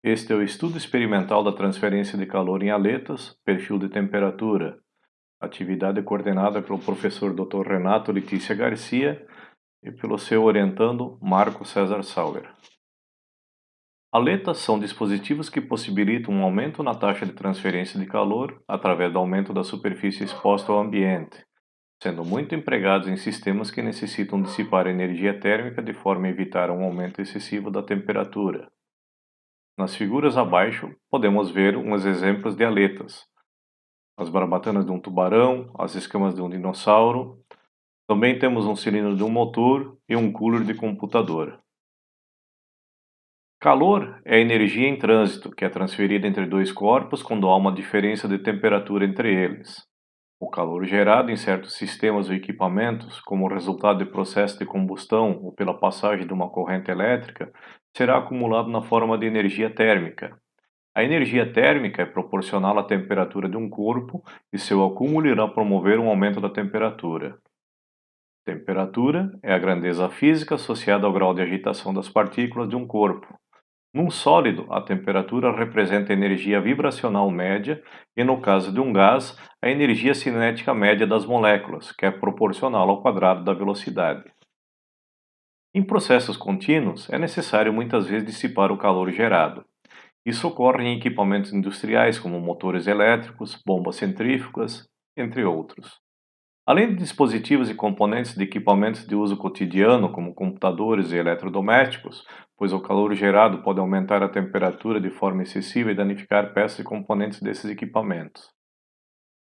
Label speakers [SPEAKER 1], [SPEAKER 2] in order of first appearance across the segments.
[SPEAKER 1] Este é o estudo experimental da transferência de calor em aletas, perfil de temperatura. Atividade coordenada pelo professor Dr. Renato Letícia Garcia e pelo seu orientando Marco César Sauer. Aletas são dispositivos que possibilitam um aumento na taxa de transferência de calor através do aumento da superfície exposta ao ambiente, sendo muito empregados em sistemas que necessitam dissipar energia térmica de forma a evitar um aumento excessivo da temperatura. Nas figuras abaixo, podemos ver uns exemplos de aletas: as barbatanas de um tubarão, as escamas de um dinossauro. Também temos um cilindro de um motor e um cooler de computador. Calor é energia em trânsito, que é transferida entre dois corpos quando há uma diferença de temperatura entre eles. O calor gerado em certos sistemas ou equipamentos, como resultado de processo de combustão ou pela passagem de uma corrente elétrica, será acumulado na forma de energia térmica. A energia térmica é proporcional à temperatura de um corpo e seu acúmulo irá promover um aumento da temperatura. Temperatura é a grandeza física associada ao grau de agitação das partículas de um corpo. Num sólido, a temperatura representa a energia vibracional média e, no caso de um gás, a energia cinética média das moléculas, que é proporcional ao quadrado da velocidade. Em processos contínuos, é necessário muitas vezes dissipar o calor gerado. Isso ocorre em equipamentos industriais como motores elétricos, bombas centrífugas, entre outros. Além de dispositivos e componentes de equipamentos de uso cotidiano, como computadores e eletrodomésticos, pois o calor gerado pode aumentar a temperatura de forma excessiva e danificar peças e componentes desses equipamentos.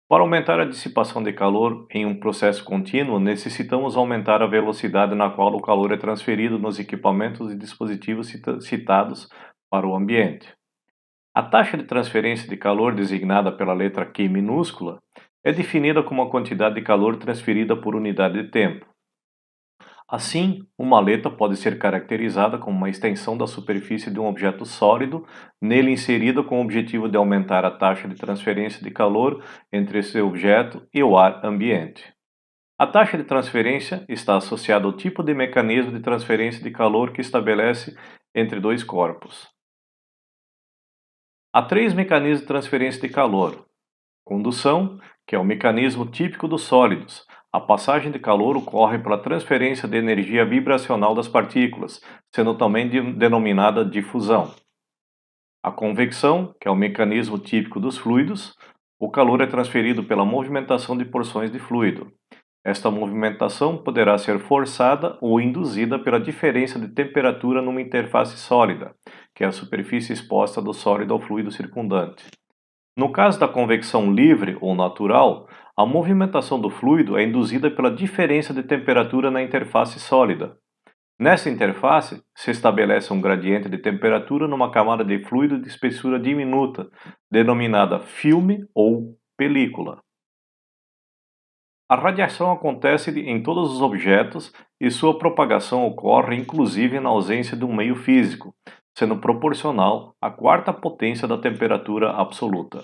[SPEAKER 1] Para aumentar a dissipação de calor em um processo contínuo, necessitamos aumentar a velocidade na qual o calor é transferido nos equipamentos e dispositivos citados para o ambiente. A taxa de transferência de calor, designada pela letra Q minúscula, é definida como a quantidade de calor transferida por unidade de tempo. Assim, uma aleta pode ser caracterizada como uma extensão da superfície de um objeto sólido, nele inserida com o objetivo de aumentar a taxa de transferência de calor entre esse objeto e o ar ambiente. A taxa de transferência está associada ao tipo de mecanismo de transferência de calor que estabelece entre dois corpos. Há três mecanismos de transferência de calor: condução, que é o mecanismo típico dos sólidos. A passagem de calor ocorre pela transferência de energia vibracional das partículas, sendo também denominada difusão. A convecção, que é o mecanismo típico dos fluidos. O calor é transferido pela movimentação de porções de fluido. Esta movimentação poderá ser forçada ou induzida pela diferença de temperatura numa interface sólida, que é a superfície exposta do sólido ao fluido circundante. No caso da convecção livre ou natural, a movimentação do fluido é induzida pela diferença de temperatura na interface sólida. Nessa interface, se estabelece um gradiente de temperatura numa camada de fluido de espessura diminuta, denominada filme ou película. A radiação acontece em todos os objetos e sua propagação ocorre inclusive na ausência de um meio físico, sendo proporcional à quarta potência da temperatura absoluta.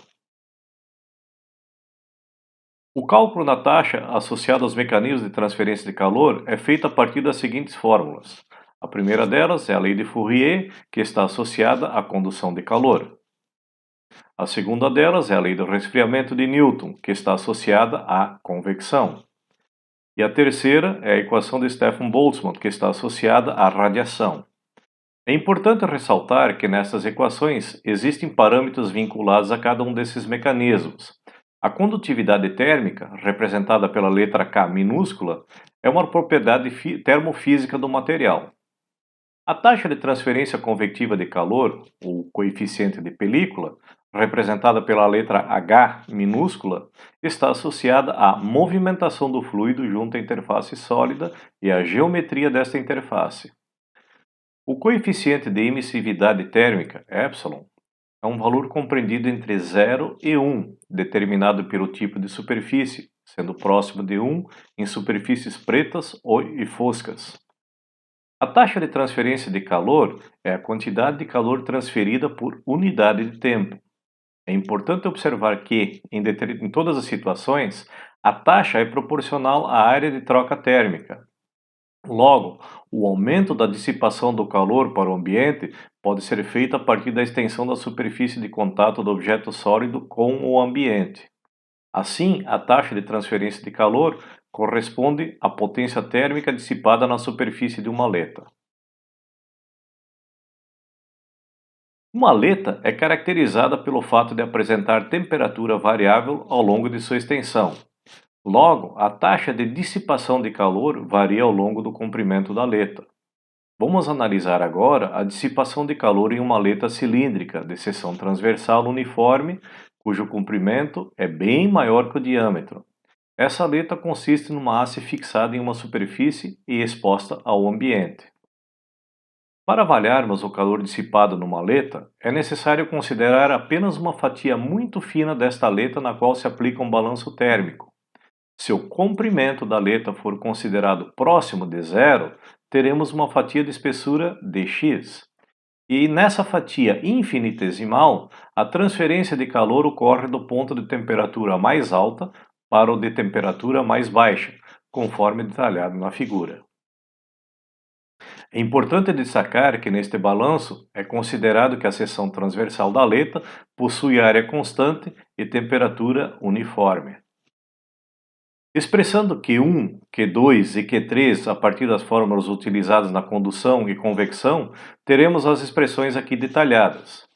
[SPEAKER 1] O cálculo da taxa associada aos mecanismos de transferência de calor é feito a partir das seguintes fórmulas. A primeira delas é a lei de Fourier, que está associada à condução de calor. A segunda delas é a lei do resfriamento de Newton, que está associada à convecção. E a terceira é a equação de Stefan Boltzmann, que está associada à radiação. É importante ressaltar que nessas equações existem parâmetros vinculados a cada um desses mecanismos. A condutividade térmica, representada pela letra K minúscula, é uma propriedade termofísica do material. A taxa de transferência convectiva de calor, ou coeficiente de película, representada pela letra H minúscula, está associada à movimentação do fluido junto à interface sólida e à geometria desta interface. O coeficiente de emissividade térmica, epsilon, é um valor compreendido entre 0 e 1, determinado pelo tipo de superfície, sendo próximo de 1 em superfícies pretas e foscas. A taxa de transferência de calor é a quantidade de calor transferida por unidade de tempo. É importante observar que, em todas as situações, a taxa é proporcional à área de troca térmica. Logo, o aumento da dissipação do calor para o ambiente pode ser feito a partir da extensão da superfície de contato do objeto sólido com o ambiente. Assim, a taxa de transferência de calor corresponde à potência térmica dissipada na superfície de uma aleta. Uma aleta é caracterizada pelo fato de apresentar temperatura variável ao longo de sua extensão. Logo, a taxa de dissipação de calor varia ao longo do comprimento da aleta. Vamos analisar agora a dissipação de calor em uma aleta cilíndrica de seção transversal uniforme, cujo comprimento é bem maior que o diâmetro. Essa aleta consiste numa haste fixada em uma superfície e exposta ao ambiente. Para avaliarmos o calor dissipado numa aleta, é necessário considerar apenas uma fatia muito fina desta aleta na qual se aplica um balanço térmico. Se o comprimento da aleta for considerado próximo de zero, teremos uma fatia de espessura dx. E nessa fatia infinitesimal, a transferência de calor ocorre do ponto de temperatura mais alta para o de temperatura mais baixa, conforme detalhado na figura. É importante destacar que neste balanço é considerado que a seção transversal da aleta possui área constante e temperatura uniforme. Expressando Q1, Q2 e Q3 a partir das fórmulas utilizadas na condução e convecção, teremos as expressões aqui detalhadas.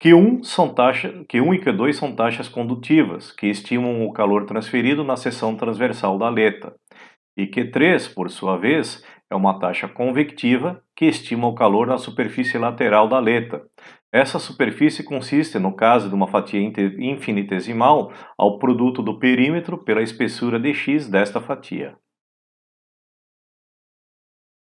[SPEAKER 1] Q1 e Q2 são taxas condutivas, que estimam o calor transferido na seção transversal da aleta. E Q3, por sua vez, é uma taxa convectiva que estima o calor na superfície lateral da aleta. Essa superfície consiste, no caso de uma fatia infinitesimal, ao produto do perímetro pela espessura dx desta fatia.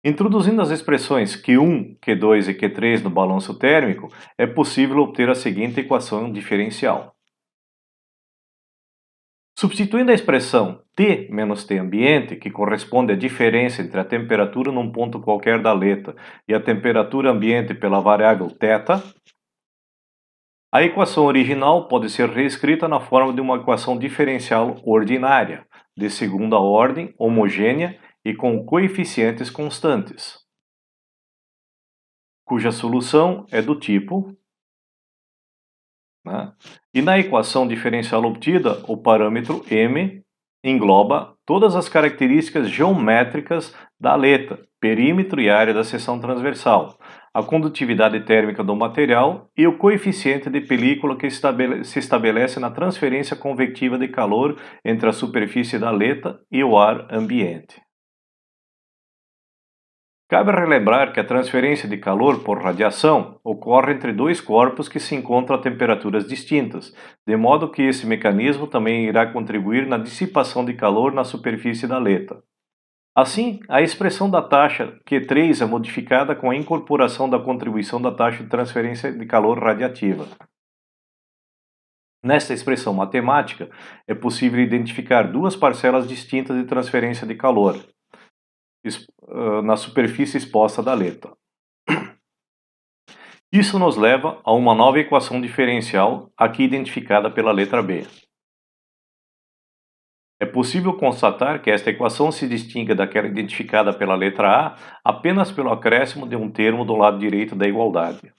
[SPEAKER 1] Introduzindo as expressões Q1, Q2 e Q3 no balanço térmico, é possível obter a seguinte equação diferencial. Substituindo a expressão T menos T ambiente, que corresponde à diferença entre a temperatura num ponto qualquer da aleta e a temperatura ambiente pela variável θ, a equação original pode ser reescrita na forma de uma equação diferencial ordinária, de segunda ordem, homogênea e com coeficientes constantes, cuja solução é do tipo, né? E na equação diferencial obtida, o parâmetro m engloba todas as características geométricas da aleta, perímetro e área da seção transversal, a condutividade térmica do material e o coeficiente de película que se estabelece na transferência convectiva de calor entre a superfície da aleta e o ar ambiente. Cabe relembrar que a transferência de calor por radiação ocorre entre dois corpos que se encontram a temperaturas distintas, de modo que esse mecanismo também irá contribuir na dissipação de calor na superfície da aleta. Assim, a expressão da taxa Q3 é modificada com a incorporação da contribuição da taxa de transferência de calor radiativa. Nesta expressão matemática, é possível identificar duas parcelas distintas de transferência de calor na superfície exposta da aleta. Isso nos leva a uma nova equação diferencial, aqui identificada pela letra B. É possível constatar que esta equação se distingue daquela identificada pela letra A apenas pelo acréscimo de um termo do lado direito da igualdade.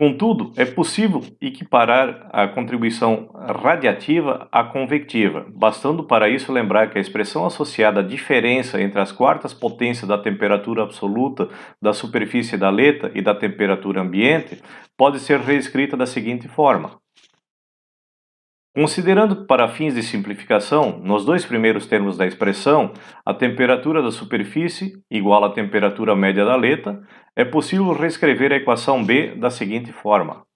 [SPEAKER 1] Contudo, é possível equiparar a contribuição radiativa à convectiva, bastando para isso lembrar que a expressão associada à diferença entre as quartas potências da temperatura absoluta da superfície da aleta e da temperatura ambiente pode ser reescrita da seguinte forma. Considerando para fins de simplificação, nos dois primeiros termos da expressão, a temperatura da superfície igual à temperatura média da aleta, é possível reescrever a equação B da seguinte forma.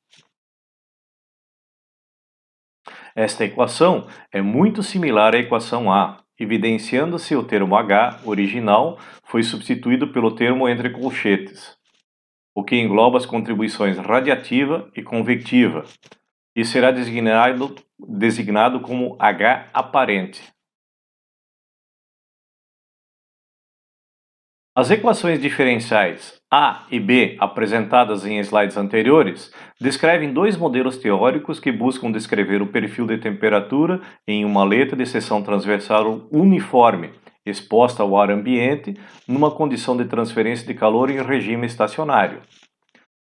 [SPEAKER 1] Esta equação é muito similar à equação A, evidenciando-se o termo H original foi substituído pelo termo entre colchetes, o que engloba as contribuições radiativa e convectiva, e será designado como H aparente. As equações diferenciais A e B, apresentadas em slides anteriores, descrevem dois modelos teóricos que buscam descrever o perfil de temperatura em uma aleta de seção transversal uniforme, exposta ao ar ambiente, numa condição de transferência de calor em regime estacionário.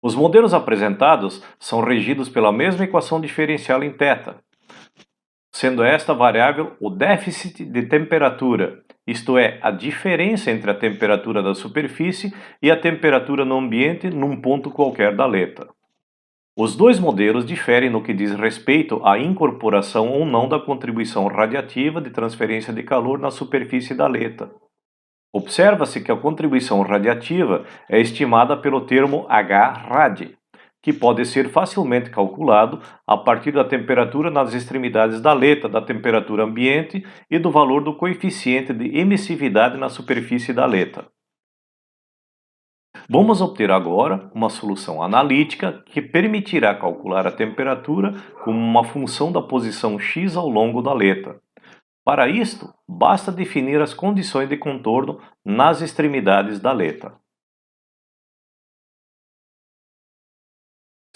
[SPEAKER 1] Os modelos apresentados são regidos pela mesma equação diferencial em θ, sendo esta variável o déficit de temperatura, isto é, a diferença entre a temperatura da superfície e a temperatura no ambiente num ponto qualquer da aleta. Os dois modelos diferem no que diz respeito à incorporação ou não da contribuição radiativa de transferência de calor na superfície da aleta. Observa-se que a contribuição radiativa é estimada pelo termo H-rad, que pode ser facilmente calculado a partir da temperatura nas extremidades da aleta, da temperatura ambiente e do valor do coeficiente de emissividade na superfície da aleta. Vamos obter agora uma solução analítica que permitirá calcular a temperatura como uma função da posição x ao longo da aleta. Para isto, basta definir as condições de contorno nas extremidades da aleta.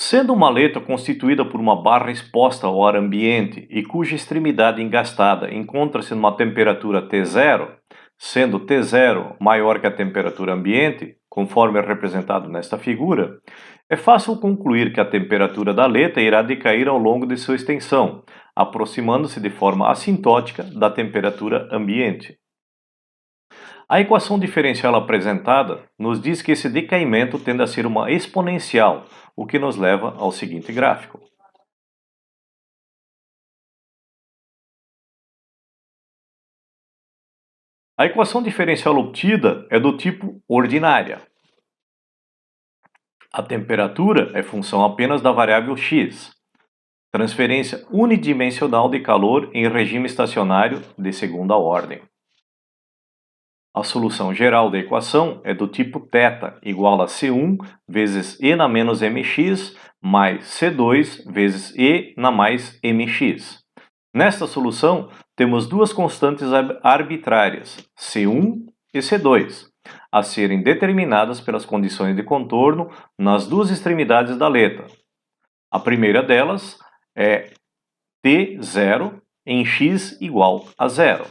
[SPEAKER 1] Sendo uma aleta constituída por uma barra exposta ao ar ambiente e cuja extremidade engastada encontra-se numa temperatura T0, sendo T0 maior que a temperatura ambiente, conforme é representado nesta figura, é fácil concluir que a temperatura da aleta irá decair ao longo de sua extensão, aproximando-se de forma assintótica da temperatura ambiente. A equação diferencial apresentada nos diz que esse decaimento tende a ser uma exponencial, o que nos leva ao seguinte gráfico. A equação diferencial obtida é do tipo ordinária. A temperatura é função apenas da variável x. Transferência unidimensional de calor em regime estacionário de segunda ordem. A solução geral da equação é do tipo θ igual a C1 vezes E na menos mx mais C2 vezes E na mais mx. Nesta solução, temos duas constantes arbitrárias, C1 e C2, a serem determinadas pelas condições de contorno nas duas extremidades da aleta. A primeira delas é T0 em x igual a zero.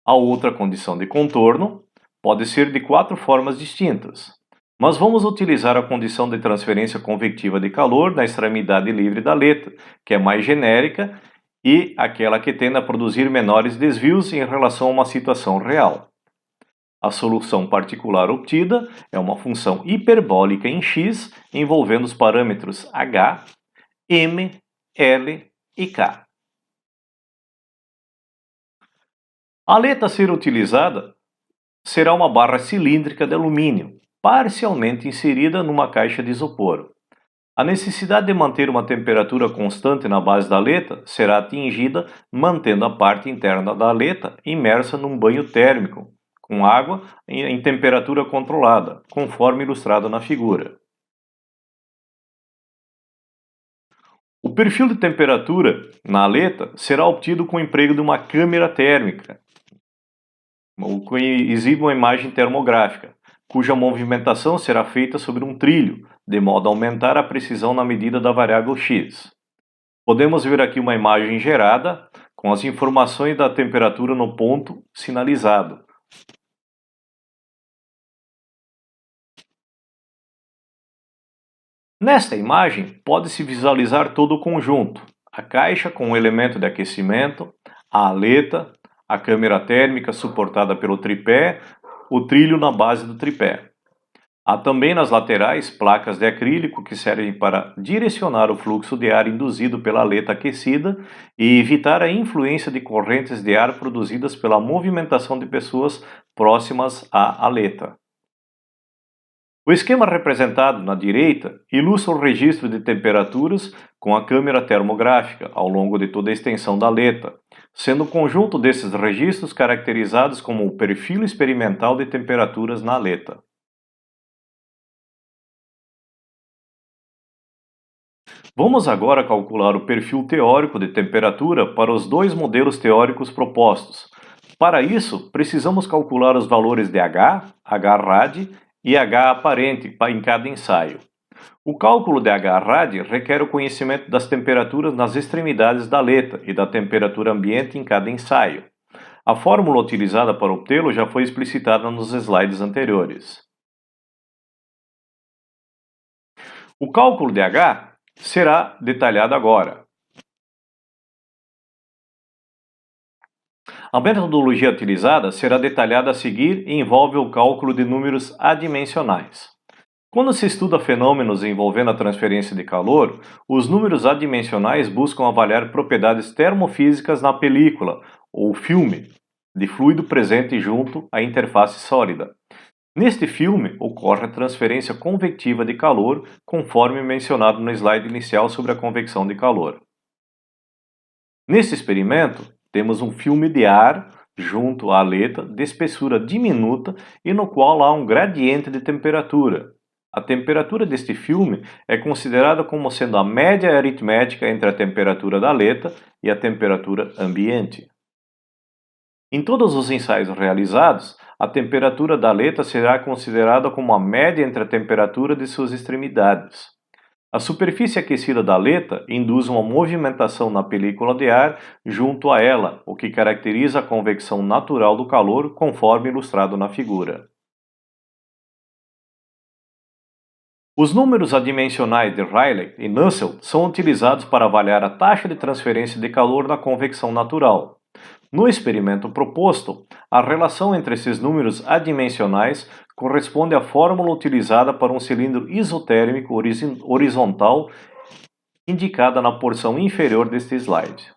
[SPEAKER 1] A outra condição de contorno pode ser de quatro formas distintas, mas vamos utilizar a condição de transferência convectiva de calor na extremidade livre da aleta, que é mais genérica e aquela que tende a produzir menores desvios em relação a uma situação real. A solução particular obtida é uma função hiperbólica em x envolvendo os parâmetros h, m, l e k. A aleta a ser utilizada será uma barra cilíndrica de alumínio, parcialmente inserida numa caixa de isopor. A necessidade de manter uma temperatura constante na base da aleta será atingida mantendo a parte interna da aleta imersa num banho térmico, com água em temperatura controlada, conforme ilustrado na figura. O perfil de temperatura na aleta será obtido com o emprego de uma câmera térmica, o que exibe uma imagem termográfica, cuja movimentação será feita sobre um trilho, de modo a aumentar a precisão na medida da variável x. Podemos ver aqui uma imagem gerada com as informações da temperatura no ponto sinalizado. Nesta imagem, pode-se visualizar todo o conjunto, a caixa com o elemento de aquecimento, a aleta, a câmera térmica suportada pelo tripé, o trilho na base do tripé. Há também nas laterais placas de acrílico que servem para direcionar o fluxo de ar induzido pela aleta aquecida e evitar a influência de correntes de ar produzidas pela movimentação de pessoas próximas à aleta. O esquema representado na direita ilustra o registro de temperaturas com a câmera termográfica ao longo de toda a extensão da aleta, sendo o conjunto desses registros caracterizados como o perfil experimental de temperaturas na aleta. Vamos agora calcular o perfil teórico de temperatura para os dois modelos teóricos propostos. Para isso, precisamos calcular os valores de H, H-rad e H aparente em cada ensaio. O cálculo de H-rad requer o conhecimento das temperaturas nas extremidades da aleta e da temperatura ambiente em cada ensaio. A fórmula utilizada para obtê-lo já foi explicitada nos slides anteriores. O cálculo de H será detalhado agora. A metodologia utilizada será detalhada a seguir e envolve o cálculo de números adimensionais. Quando se estuda fenômenos envolvendo a transferência de calor, os números adimensionais buscam avaliar propriedades termofísicas na película ou filme de fluido presente junto à interface sólida. Neste filme, ocorre a transferência convectiva de calor, conforme mencionado no slide inicial sobre a convecção de calor. Neste experimento, temos um filme de ar junto à aleta de espessura diminuta e no qual há um gradiente de temperatura. A temperatura deste filme é considerada como sendo a média aritmética entre a temperatura da aleta e a temperatura ambiente. Em todos os ensaios realizados, a temperatura da aleta será considerada como a média entre a temperatura de suas extremidades. A superfície aquecida da aleta induz uma movimentação na película de ar junto a ela, o que caracteriza a convecção natural do calor, conforme ilustrado na figura. Os números adimensionais de Rayleigh e Nusselt são utilizados para avaliar a taxa de transferência de calor na convecção natural. No experimento proposto, a relação entre esses números adimensionais corresponde à fórmula utilizada para um cilindro isotérmico horizontal indicada na porção inferior deste slide.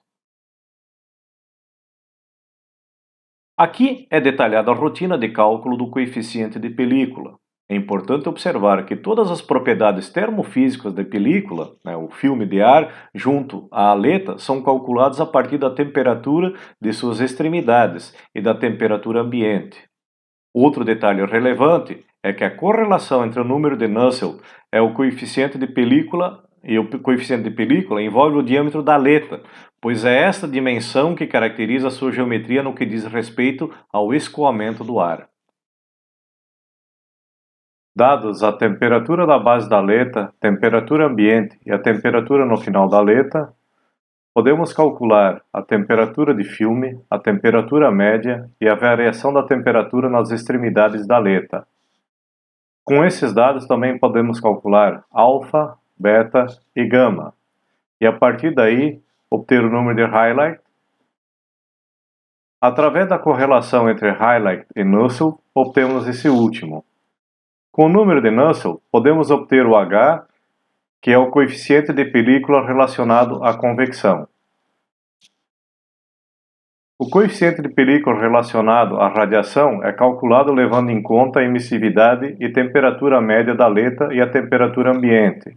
[SPEAKER 1] Aqui é detalhada a rotina de cálculo do coeficiente de película. É importante observar que todas as propriedades termofísicas da película, o filme de ar, junto à aleta, são calculadas a partir da temperatura de suas extremidades e da temperatura ambiente. Outro detalhe relevante é que a correlação entre o número de Nusselt e o coeficiente de película envolve o diâmetro da aleta, pois é esta dimensão que caracteriza a sua geometria no que diz respeito ao escoamento do ar. Dados a temperatura da base da aleta, temperatura ambiente e a temperatura no final da aleta, podemos calcular a temperatura de filme, a temperatura média e a variação da temperatura nas extremidades da aleta. Com esses dados também podemos calcular alfa, beta e gama, e a partir daí obter o número de Rayleigh. Através da correlação entre Rayleigh e Nusselt, obtemos esse último. Com o número de Nusselt, podemos obter o H, que é o coeficiente de película relacionado à convecção. O coeficiente de película relacionado à radiação é calculado levando em conta a emissividade e temperatura média da aleta e a temperatura ambiente.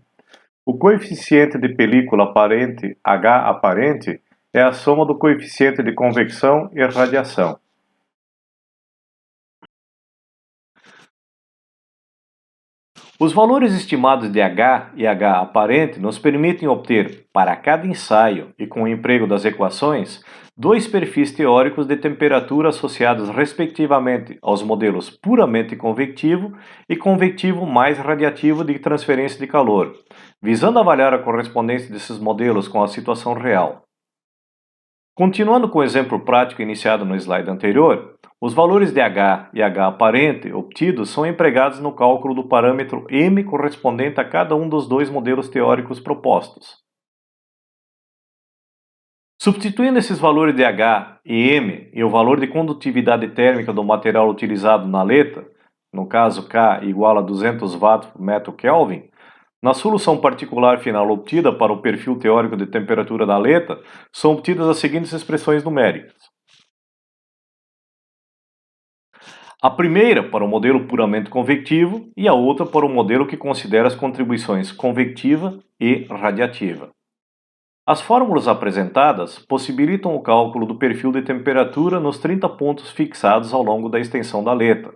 [SPEAKER 1] O coeficiente de película aparente, H aparente, é a soma do coeficiente de convecção e radiação. Os valores estimados de H e H aparente nos permitem obter, para cada ensaio e com o emprego das equações, dois perfis teóricos de temperatura associados respectivamente aos modelos puramente convectivo e convectivo mais radiativo de transferência de calor, visando avaliar a correspondência desses modelos com a situação real. Continuando com o exemplo prático iniciado no slide anterior, os valores de H e H aparente obtidos são empregados no cálculo do parâmetro M correspondente a cada um dos dois modelos teóricos propostos. Substituindo esses valores de H e M e o valor de condutividade térmica do material utilizado na aleta, no caso K igual a 200 watts por metro Kelvin, na solução particular final obtida para o perfil teórico de temperatura da aleta, são obtidas as seguintes expressões numéricas. A primeira para o modelo puramente convectivo e a outra para o modelo que considera as contribuições convectiva e radiativa. As fórmulas apresentadas possibilitam o cálculo do perfil de temperatura nos 30 pontos fixados ao longo da extensão da aleta,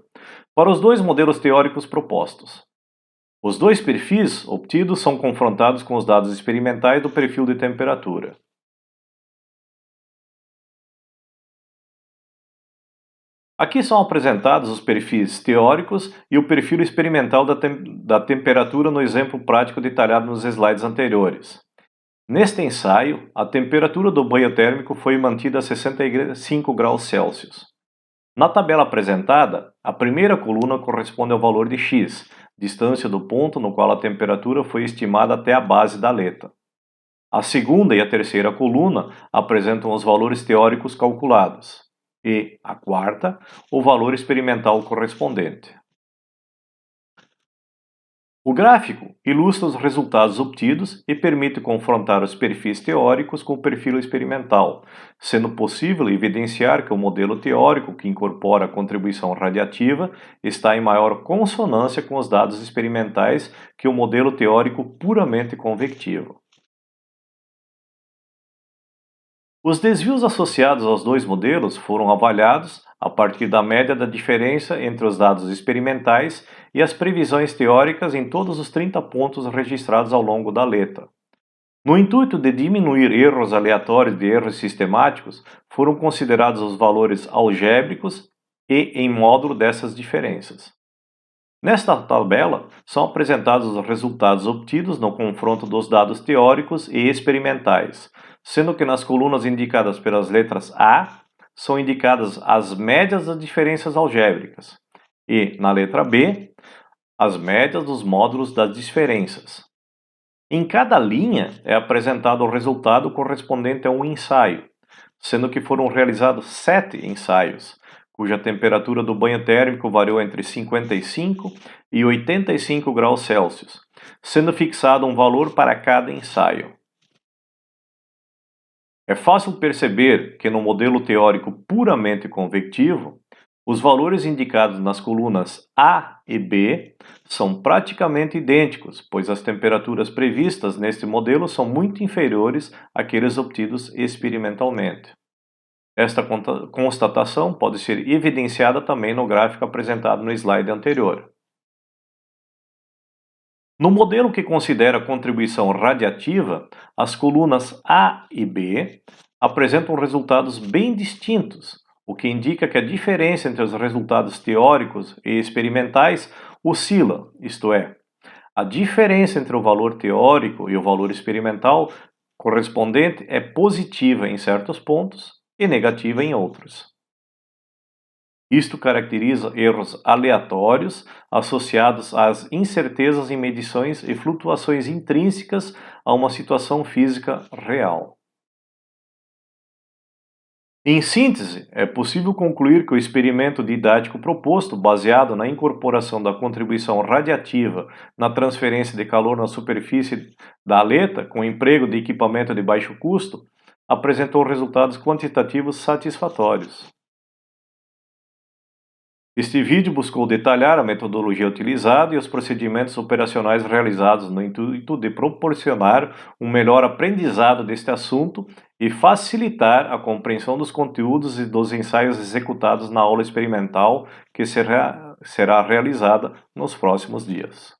[SPEAKER 1] para os dois modelos teóricos propostos. Os dois perfis obtidos são confrontados com os dados experimentais do perfil de temperatura. Aqui são apresentados os perfis teóricos e o perfil experimental da temperatura no exemplo prático detalhado nos slides anteriores. Neste ensaio, a temperatura do banho térmico foi mantida a 65 graus Celsius. Na tabela apresentada, a primeira coluna corresponde ao valor de x, distância do ponto no qual a temperatura foi estimada até a base da aleta. A segunda e a terceira coluna apresentam os valores teóricos calculados, e a quarta, o valor experimental correspondente. O gráfico ilustra os resultados obtidos e permite confrontar os perfis teóricos com o perfil experimental, sendo possível evidenciar que o modelo teórico que incorpora a contribuição radiativa está em maior consonância com os dados experimentais que o modelo teórico puramente convectivo. Os desvios associados aos dois modelos foram avaliados a partir da média da diferença entre os dados experimentais e as previsões teóricas em todos os 30 pontos registrados ao longo da letra. No intuito de diminuir erros aleatórios de erros sistemáticos, foram considerados os valores algébricos e em módulo dessas diferenças. Nesta tabela, são apresentados os resultados obtidos no confronto dos dados teóricos e experimentais, sendo que nas colunas indicadas pelas letras A, são indicadas as médias das diferenças algébricas, e na letra B, as médias dos módulos das diferenças. Em cada linha é apresentado o resultado correspondente a um ensaio, sendo que foram realizados 7 ensaios, cuja temperatura do banho térmico variou entre 55 e 85 graus Celsius, sendo fixado um valor para cada ensaio. É fácil perceber que no modelo teórico puramente convectivo, os valores indicados nas colunas A e B são praticamente idênticos, pois as temperaturas previstas neste modelo são muito inferiores àqueles obtidos experimentalmente. Esta constatação pode ser evidenciada também no gráfico apresentado no slide anterior. No modelo que considera a contribuição radiativa, as colunas A e B apresentam resultados bem distintos, o que indica que a diferença entre os resultados teóricos e experimentais oscila, isto é, a diferença entre o valor teórico e o valor experimental correspondente é positiva em certos pontos e negativa em outros. Isto caracteriza erros aleatórios associados às incertezas em medições e flutuações intrínsecas a uma situação física real. Em síntese, é possível concluir que o experimento didático proposto, baseado na incorporação da contribuição radiativa na transferência de calor na superfície da aleta, com emprego de equipamento de baixo custo, apresentou resultados quantitativos satisfatórios. Este vídeo buscou detalhar a metodologia utilizada e os procedimentos operacionais realizados no intuito de proporcionar um melhor aprendizado deste assunto e facilitar a compreensão dos conteúdos e dos ensaios executados na aula experimental que será realizada nos próximos dias.